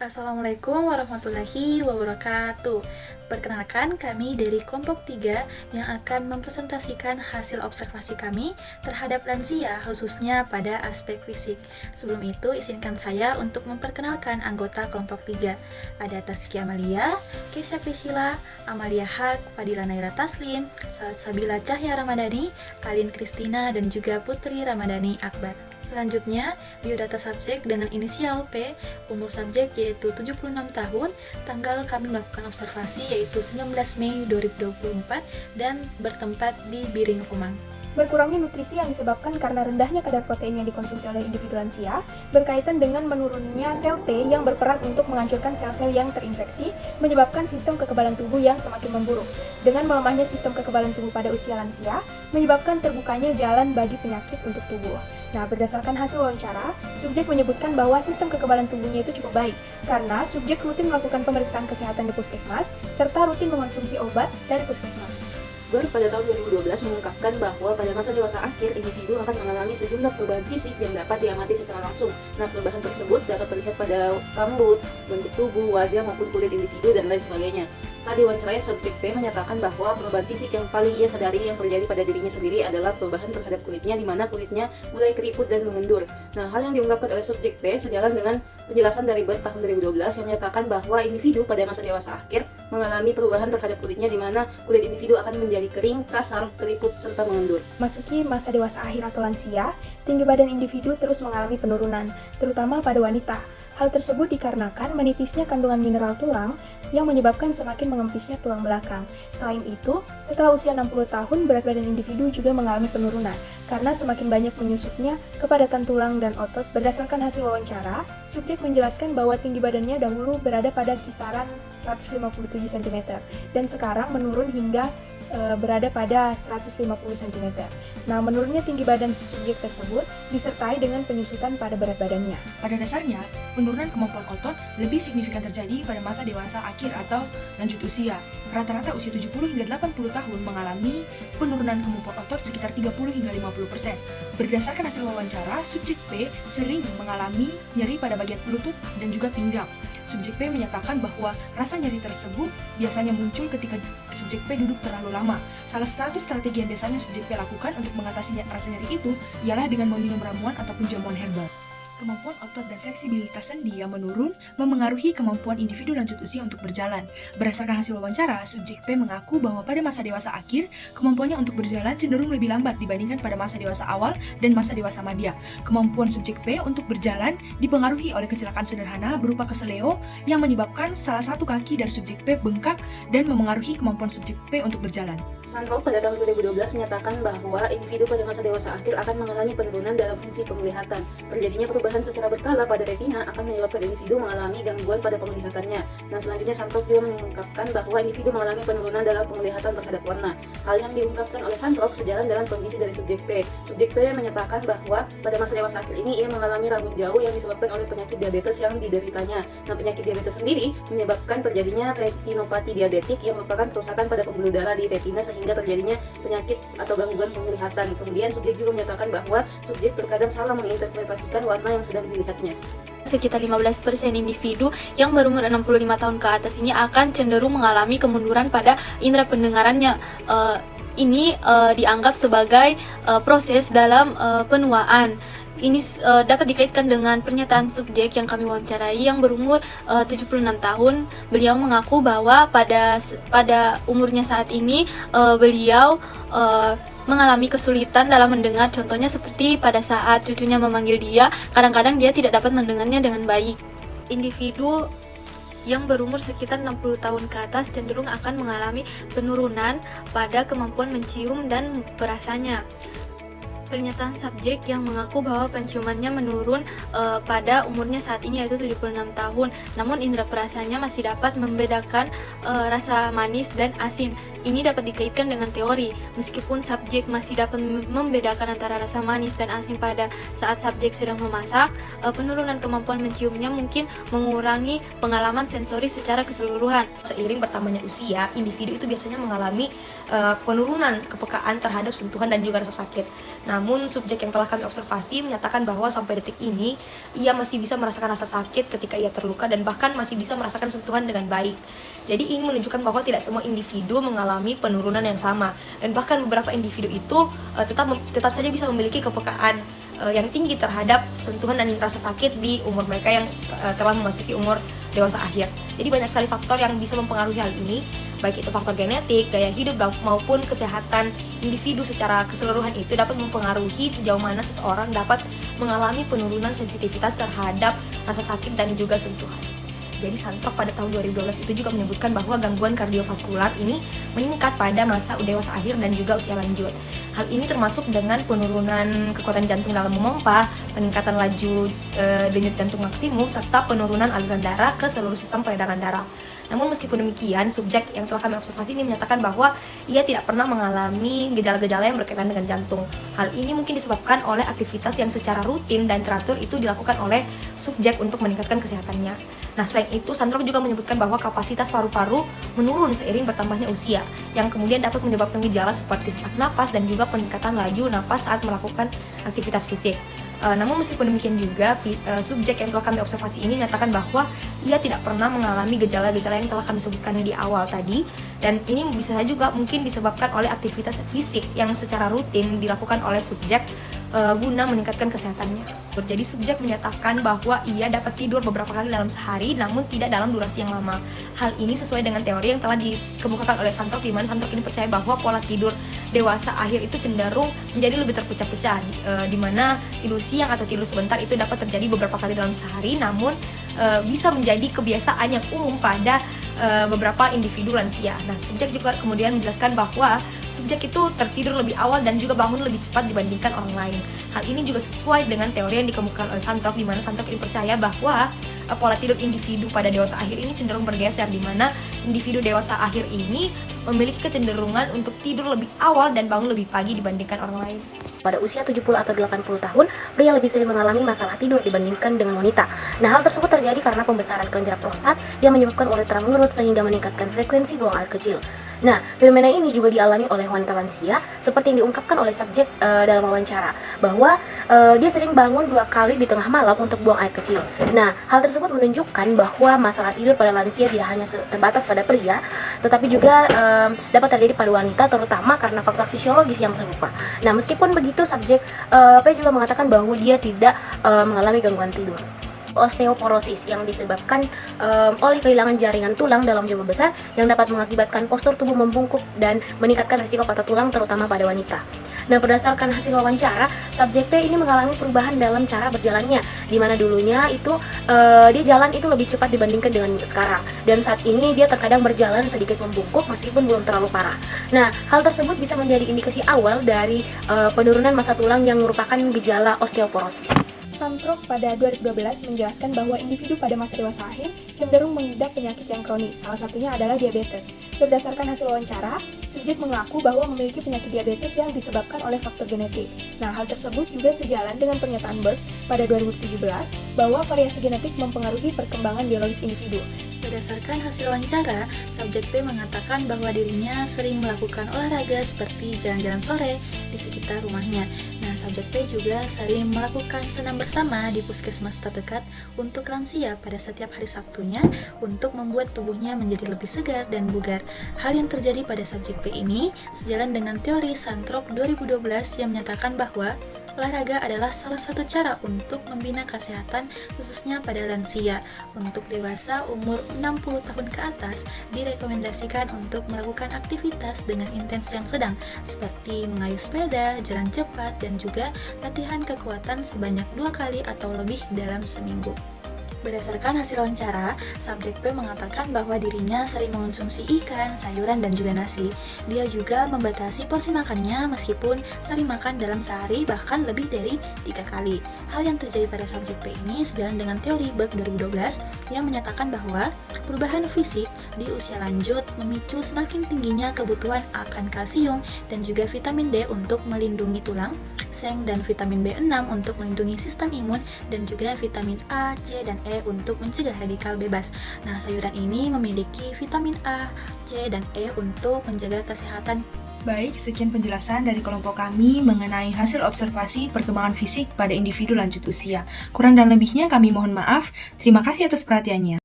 Assalamualaikum warahmatullahi wabarakatuh. Perkenalkan, kami dari kelompok 3 yang akan mempresentasikan hasil observasi kami terhadap lansia khususnya pada aspek fisik. Sebelum itu, izinkan saya untuk memperkenalkan anggota kelompok 3. Ada Taskia Amalia, Keisha Priscilla, Amalia Haq, Fadila Naira Taslim, Sabila Cahya Ramadhani, Kalin Kristina, dan juga Putri Ramadhani Akbar. Selanjutnya, biodata subjek dengan inisial P, umur subjek yaitu 76 tahun, tanggal kami melakukan observasi yaitu 19 Mei 2024 dan bertempat di Biring Rumang. Berkurangnya nutrisi yang disebabkan karena rendahnya kadar protein yang dikonsumsi oleh individu lansia berkaitan dengan menurunnya sel T yang berperan untuk menghancurkan sel-sel yang terinfeksi, menyebabkan sistem kekebalan tubuh yang semakin memburuk. Dengan melemahnya sistem kekebalan tubuh pada usia lansia, menyebabkan terbukanya jalan bagi penyakit untuk tubuh. Nah, berdasarkan hasil wawancara, subjek menyebutkan bahwa sistem kekebalan tubuhnya itu cukup baik karena subjek rutin melakukan pemeriksaan kesehatan di puskesmas serta rutin mengonsumsi obat dari puskesmas. Ber pada tahun 2012 mengungkapkan bahwa pada masa dewasa akhir, individu akan mengalami sejumlah perubahan fisik yang dapat diamati secara langsung. Nah, perubahan tersebut dapat terlihat pada rambut, bentuk tubuh, wajah maupun kulit individu, dan lain sebagainya. Saat diwawancarai, subjek P menyatakan bahwa perubahan fisik yang paling ia sadari yang terjadi pada dirinya sendiri adalah perubahan terhadap kulitnya, di mana kulitnya mulai keriput dan mengendur. Nah, hal yang diungkapkan oleh subjek P sejalan dengan penjelasan dari Ber tahun 2012 yang menyatakan bahwa individu pada masa dewasa akhir mengalami perubahan terhadap kulitnya, di mana kulit individu akan menjadi kering, kasar, keriput, serta mengendur. Masuki masa dewasa akhir atau lansia, tinggi badan individu terus mengalami penurunan, terutama pada wanita. Hal tersebut dikarenakan menipisnya kandungan mineral tulang yang menyebabkan semakin mengempisnya tulang belakang. Selain itu, setelah usia 60 tahun, berat badan individu juga mengalami penurunan karena semakin banyak menyusutnya kepadatan tulang dan otot. Berdasarkan hasil wawancara, subjek menjelaskan bahwa tinggi badannya dahulu berada pada kisaran 157 cm dan sekarang menurun hingga berada pada 150 cm. Nah, menurunnya tinggi badan subjek tersebut disertai dengan penyusutan pada berat badannya. Pada dasarnya, penurunan kemampuan otot lebih signifikan terjadi pada masa dewasa akhir atau lanjut usia. Rata-rata usia 70 hingga 80 tahun mengalami penurunan kemampuan otot sekitar 30 hingga 50%. Berdasarkan hasil wawancara, subjek P sering mengalami nyeri pada bagian lutut dan juga pinggang. Subjek P menyatakan bahwa rasa nyeri tersebut biasanya muncul ketika subjek P duduk terlalu lama. Salah satu strategi yang biasanya subjek P lakukan untuk mengatasi rasa nyeri itu ialah dengan meminum ramuan ataupun jamuan herbal. Kemampuan otot dan fleksibilitas sendi yang menurun memengaruhi kemampuan individu lanjut usia untuk berjalan. Berdasarkan hasil wawancara, subjek P mengaku bahwa pada masa dewasa akhir, kemampuannya untuk berjalan cenderung lebih lambat dibandingkan pada masa dewasa awal dan masa dewasa madya. Kemampuan subjek P untuk berjalan dipengaruhi oleh kecelakaan sederhana berupa keseleo yang menyebabkan salah satu kaki dari subjek P bengkak dan memengaruhi kemampuan subjek P untuk berjalan. Sandrock pada tahun 2012 menyatakan bahwa individu pada masa dewasa akhir akan mengalami penurunan dalam fungsi penglihatan. Terjadinya perubahan secara berkala pada retina akan menyebabkan individu mengalami gangguan pada penglihatannya. Nah, selanjutnya Sandrock juga mengungkapkan bahwa individu mengalami penurunan dalam penglihatan terhadap warna. Hal yang diungkapkan oleh Sandrock sejalan dengan kondisi dari subjek P. Subjek P menyatakan bahwa pada masa dewasa akhir ini ia mengalami rambut jauh yang disebabkan oleh penyakit diabetes yang dideritanya. Nah, penyakit diabetes sendiri menyebabkan terjadinya retinopati diabetik yang merupakan kerusakan pada pembuluh darah di retina sehingga terjadinya penyakit atau gangguan penglihatan. Kemudian subjek juga menyatakan bahwa subjek terkadang salah menginterpretasikan warna yang sedang dilihatnya. Sekitar 15% individu yang berumur 65 tahun ke atas ini akan cenderung mengalami kemunduran pada indera pendengarannya. Ini dianggap sebagai proses dalam penuaan. Ini dapat dikaitkan dengan pernyataan subjek yang kami wawancarai yang berumur 76 tahun. Beliau mengaku bahwa pada umurnya saat ini beliau mengalami kesulitan dalam mendengar. Contohnya seperti pada saat cucunya memanggil dia, kadang-kadang dia tidak dapat mendengarnya dengan baik. Individu yang berumur sekitar 60 tahun ke atas cenderung akan mengalami penurunan pada kemampuan mencium dan perasanya. Pernyataan subjek yang mengaku bahwa penciumannya menurun pada umurnya saat ini yaitu 76 tahun. Namun indera perasanya masih dapat membedakan rasa manis dan asin. Ini dapat dikaitkan dengan teori. Meskipun subjek masih dapat membedakan antara rasa manis dan asin pada saat subjek sedang memasak, penurunan kemampuan menciumnya mungkin mengurangi pengalaman sensori secara keseluruhan. Seiring bertambahnya usia, individu itu biasanya mengalami penurunan kepekaan terhadap sentuhan dan juga rasa sakit. Nah, Namun subjek yang telah kami observasi menyatakan bahwa sampai detik ini ia masih bisa merasakan rasa sakit ketika ia terluka dan bahkan masih bisa merasakan sentuhan dengan baik. Jadi ini menunjukkan bahwa tidak semua individu mengalami penurunan yang sama, dan bahkan beberapa individu itu tetap saja bisa memiliki kepekaan yang tinggi terhadap sentuhan dan rasa sakit di umur mereka yang telah memasuki umur dewasa akhir. Jadi banyak sekali faktor yang bisa mempengaruhi hal ini, baik itu faktor genetik, gaya hidup, maupun kesehatan individu secara keseluruhan itu dapat mempengaruhi sejauh mana seseorang dapat mengalami penurunan sensitivitas terhadap rasa sakit dan juga sentuhan. Jadi Santok pada tahun 2012 itu juga menyebutkan bahwa gangguan kardiovaskular ini meningkat pada masa dewasa akhir dan juga usia lanjut. Hal ini termasuk dengan penurunan kekuatan jantung dalam memompa, peningkatan laju denyut jantung maksimum, serta penurunan aliran darah ke seluruh sistem peredaran darah. Namun meskipun demikian, subjek yang telah kami observasi ini menyatakan bahwa ia tidak pernah mengalami gejala-gejala yang berkaitan dengan jantung. Hal ini mungkin disebabkan oleh aktivitas yang secara rutin dan teratur itu dilakukan oleh subjek untuk meningkatkan kesehatannya. Nah, selain itu, Santok juga menyebutkan bahwa kapasitas paru-paru menurun seiring bertambahnya usia, yang kemudian dapat menyebabkan gejala seperti sesak napas dan juga peningkatan laju napas saat melakukan aktivitas fisik. Namun meskipun demikian juga, subjek yang telah kami observasi ini menyatakan bahwa ia tidak pernah mengalami gejala-gejala yang telah kami sebutkan di awal tadi, dan ini bisa juga mungkin disebabkan oleh aktivitas fisik yang secara rutin dilakukan oleh subjek guna meningkatkan kesehatannya. Jadi subjek menyatakan bahwa ia dapat tidur beberapa kali dalam sehari, namun tidak dalam durasi yang lama. Hal ini sesuai dengan teori yang telah dikemukakan oleh Santok, di mana Santok ini percaya bahwa pola tidur dewasa akhir itu cenderung menjadi lebih terpecah-pecah, di mana tidur siang atau tidur sebentar itu dapat terjadi beberapa kali dalam sehari, namun bisa menjadi kebiasaan yang umum pada beberapa individu lansia. Nah, subjek juga kemudian menjelaskan bahwa subjek itu tertidur lebih awal dan juga bangun lebih cepat dibandingkan orang lain. Hal ini juga sesuai dengan teori yang dikemukakan oleh Santok, di mana Santok ini percaya bahwa pola tidur individu pada dewasa akhir ini cenderung bergeser, di mana individu dewasa akhir ini memiliki kecenderungan untuk tidur lebih awal dan bangun lebih pagi dibandingkan orang lain. Pada usia 70 atau 80 tahun, pria lebih sering mengalami masalah tidur dibandingkan dengan wanita. Nah, hal tersebut terjadi karena pembesaran kelenjar prostat yang menyebabkan uretra menurut sehingga meningkatkan frekuensi buang air kecil. Nah, fenomena ini juga dialami oleh wanita lansia, seperti yang diungkapkan oleh subjek dalam wawancara, bahwa dia sering bangun 2 kali di tengah malam untuk buang air kecil. Nah, hal tersebut menunjukkan bahwa masalah tidur pada lansia tidak hanya terbatas pada pria, tetapi juga dapat terjadi pada wanita, terutama karena faktor fisiologis yang serupa. Nah, meskipun begitu, subjek P juga mengatakan bahwa dia tidak mengalami gangguan tidur. Osteoporosis yang disebabkan oleh kehilangan jaringan tulang dalam jumlah besar yang dapat mengakibatkan postur tubuh membungkuk dan meningkatkan risiko patah tulang terutama pada wanita. Nah, berdasarkan hasil wawancara, subjek P ini mengalami perubahan dalam cara berjalannya, di mana dulunya itu dia jalan itu lebih cepat dibandingkan dengan sekarang, dan saat ini dia terkadang berjalan sedikit membungkuk meskipun belum terlalu parah. Nah, hal tersebut bisa menjadi indikasi awal dari penurunan massa tulang yang merupakan gejala osteoporosis. Santok pada 2012 menjelaskan bahwa individu pada masa dewasa akhir cenderung mengidap penyakit yang kronis, salah satunya adalah diabetes. Berdasarkan hasil wawancara, subjek mengaku bahwa memiliki penyakit diabetes yang disebabkan oleh faktor genetik. Nah, hal tersebut juga sejalan dengan pernyataan Berg pada 2017 bahwa variasi genetik mempengaruhi perkembangan biologis individu. Berdasarkan hasil wawancara, subjek P mengatakan bahwa dirinya sering melakukan olahraga seperti jalan-jalan sore di sekitar rumahnya. Nah, subjek P juga sering melakukan senam bersama di puskesmas terdekat untuk lansia pada setiap hari Sabtunya untuk membuat tubuhnya menjadi lebih segar dan bugar. Hal yang terjadi pada subjek P ini sejalan dengan teori Santok 2012 yang menyatakan bahwa olahraga adalah salah satu cara untuk membina kesehatan khususnya pada lansia. Untuk dewasa umur 60 tahun ke atas direkomendasikan untuk melakukan aktivitas dengan intens yang sedang seperti mengayuh sepeda, jalan cepat, dan juga latihan kekuatan sebanyak 2 kali atau lebih dalam seminggu. Berdasarkan hasil wawancara, subjek P mengatakan bahwa dirinya sering mengonsumsi ikan, sayuran, dan juga nasi. Dia juga membatasi porsi makannya meskipun sering makan dalam sehari bahkan lebih dari 3 kali. Hal yang terjadi pada subjek P ini sejalan dengan teori Berg 2012 yang menyatakan bahwa perubahan fisik di usia lanjut memicu semakin tingginya kebutuhan akan kalsium dan juga vitamin D untuk melindungi tulang, seng dan vitamin B6 untuk melindungi sistem imun, dan juga vitamin A, C, dan E untuk mencegah radikal bebas. Nah, sayuran ini memiliki vitamin A, C, dan E untuk menjaga kesehatan Baik, sekian penjelasan dari kelompok kami mengenai hasil observasi perkembangan fisik pada individu lanjut usia. Kurang dan lebihnya kami mohon maaf. Terima kasih atas perhatiannya.